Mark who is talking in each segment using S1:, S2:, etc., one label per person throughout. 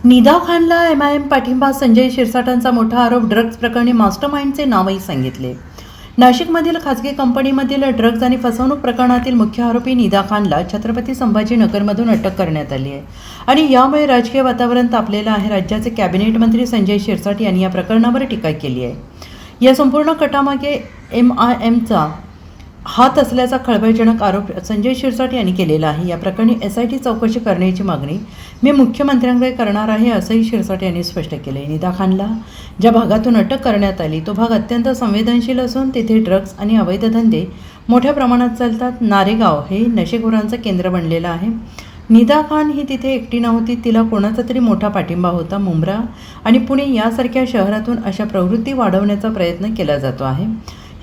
S1: निदा खानला MIM पाठिंबा. संजय शिरसाटांचा मोठा आरोप. ड्रग्ज प्रकरणी मास्टरमाइंडचे नावही सांगितले. नाशिकमधील खासगी कंपनीमधील ड्रग्ज आणि फसवणूक प्रकरणातील मुख्य आरोपी निदा खानला छत्रपती संभाजीनगरमधून अटक करण्यात आली आहे आणि यामुळे राजकीय वातावरण तापलेलं आहे. राज्याचे कॅबिनेट मंत्री संजय शिरसाट यांनी या प्रकरणावर टीका केली आहे. या संपूर्ण कटामागे MIMचा हात असल्याचा खळबळजनक आरोप संजय शिरसाट यांनी केलेला आहे. या प्रकरणी SIT चौकशी करण्याची मागणी मी मुख्यमंत्र्यांकडे करणार आहे, असंही शिरसाट यांनी स्पष्ट केलं आहे. निदा खानला ज्या भागातून अटक करण्यात आली तो भाग अत्यंत संवेदनशील असून तिथे ड्रग्ज आणि अवैध धंदे मोठ्या प्रमाणात चालतात. नारेगाव हे नशेखोरांचं केंद्र बनलेलं आहे. निदा खान ही तिथे एकटी नव्हती, तिला कोणाचा तरी मोठा पाठिंबा होता. मुंब्रा आणि पुणे यासारख्या शहरातून अशा प्रवृत्ती वाढवण्याचा प्रयत्न केला जातो आहे.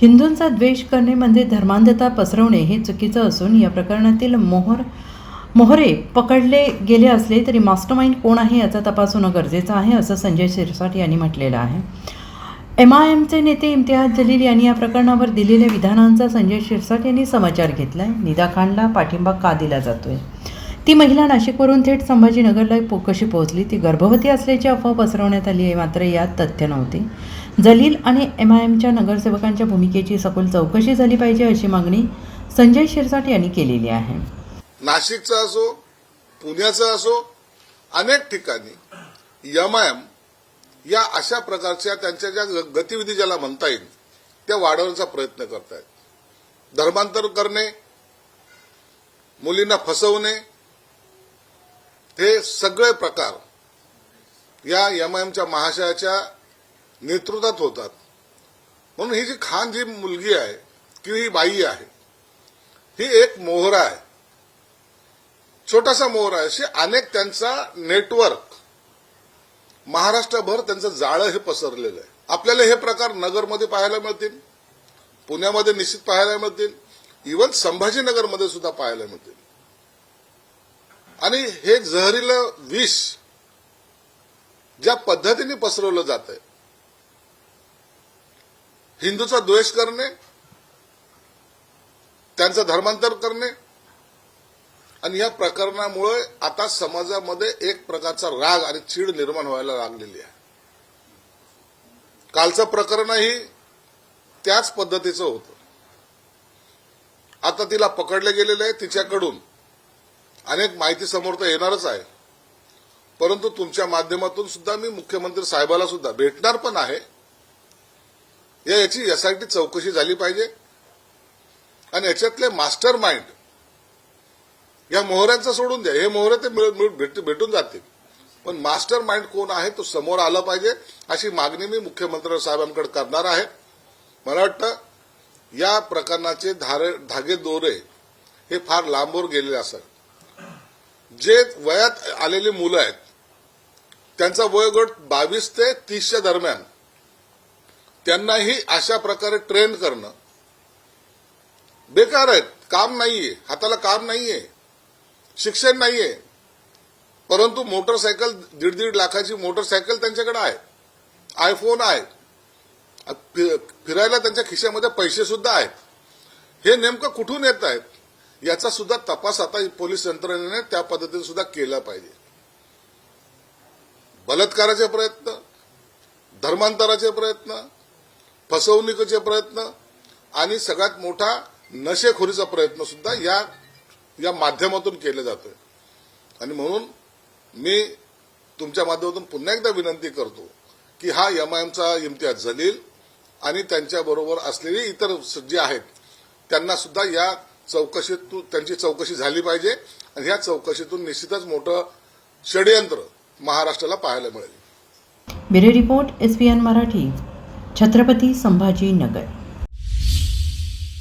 S1: हिंदूंचा द्वेष करणे म्हणजे धर्मांधता पसरवणे हे चुकीचं असून या प्रकरणातील मोहरे पकडले गेले असले तरी मास्टरमाइंड कोण आहे याचा तपास होणं गरजेचं आहे, असं संजय शिरसाट यांनी म्हटलेलं आहे. MIMचे नेते इम्तियाज जलील यांनी या प्रकरणावर दिलेल्या विधानांचा संजय शिरसाट यांनी समाचार घेतला आहे. निदा खानला पाठिंबा का दिला जातोय? ती महिला नाशिकवरून थेट संभाजीनगरला कशी पोहोचली? ती गर्भवती असल्याची अफवा पसरवण्यात आली आहे, मात्र यात तथ्य नव्हते. जलील आणि MIMच्या नगरसेवकांच्या भूमिकेची सखोल चौकशी झाली पाहिजे, अशी मागणी संजय शिरसाट यांनी केलेली आहे.
S2: नाशिकचा असो, पुण्याचा असो, अनेक ठिकाणी MIM या अशा प्रकारच्या त्यांच्या ज्या गतिविधी ज्याला म्हणता येईल त्या वाढवण्याचा प्रयत्न करतायत. धर्मांतर करणे, मुलींना फसवणे, हे सगळे प्रकार या MIMच्या महाशयाच्या नेतृत्वात होतात. म्हणून ही जी खान जी मुलगी आहे किंवा ही बाई आहे, ही एक मोहरा आहे, छोटासा मोहरा आहे. असे अनेक त्यांचा नेटवर्क महाराष्ट्रभर त्यांचं जाळं हे पसरलेलं आहे. आपल्याला हे प्रकार नगरमध्ये पाहायला मिळतील, पुण्यामध्ये निश्चित पाहायला मिळतील, इव्हन संभाजीनगरमध्ये सुद्धा पाहायला मिळतील. आणि हे जहरीलं विष ज्या पद्धतीने पसरवलं जात आहे, हिंदूचा द्वेष करणे, त्यांचं धर्मांतर करणे, आणि या प्रकरणामुळे आता समाजामध्ये एक प्रकारचा राग आणि चीड निर्माण व्हायला लागलेली आहे. कालचं प्रकरणही त्याच पद्धतीचं होतं. आता तिला पकडले गेलेले आहे, तिच्याकडून अनेक माहिती समोर तर येणारच आहे. परंतु तुमच्या माध्यमातून सुद्धा मी मुख्यमंत्री साहेबाला सुद्धा भेटणार पण आहे. याची SIT चौकशी झाली पाहिजे आणि याच्यातले मास्टर माइंड या मोहऱ्यांचं सोडून द्या. हे मोहरे ते भेटून जातील, पण मास्टर माइंड कोण आहे तो समोर आला पाहिजे, अशी मागणी मी मुख्यमंत्री साहेबांकडे करणार आहे. मला वाटतं या प्रकरणाचे धागे दोरे हे फार लांबवर गेलेले असतात. जे वयात आलेली मुलं आहेत त्यांचा वयोगट 22 ते 30च्या दरम्यान, त्यांनाही अशा प्रकारे ट्रेन करणं बेकार आहे. काम नाहीये, हाताला काम नाहीये, शिक्षण नाहीये, परंतु मोटरसायकल 1.5 लाखाची मोटरसायकल त्यांच्याकडे आहे, आयफोन आहे, फिरायला त्यांच्या खिशामध्ये पैसे सुद्धा आहेत. हे नेमकं कुठून येत आहेत याचा सुद्धा तपास आता पोलीस यंत्रणेने त्या पद्धतीने सुद्धा केला पाहिजे. बलात्काराचे प्रयत्न, धर्मांतराचे प्रयत्न, फसवणुकीचे प्रयत्न आणि सगळ्यात मोठा नशेखोरीचा प्रयत्न सुद्धा या माध्यमातून केले जातोय. आणि म्हणून मी तुमच्या माध्यमातून पुन्हा एकदा विनंती करतो की हा MIMचा इम्तियाज जलील आणि त्यांच्याबरोबर असलेली इतर जे आहेत त्यांना सुद्धा या चौकशीतून त्यांची चौकशी झाली पाहिजे आणि या चौकशीतून निश्चितच मोठं षडयंत्र महाराष्ट्राला पाहायला मिळेल.
S1: Bureau report SPN Marathi, Chhatrapati Sambhajinagar.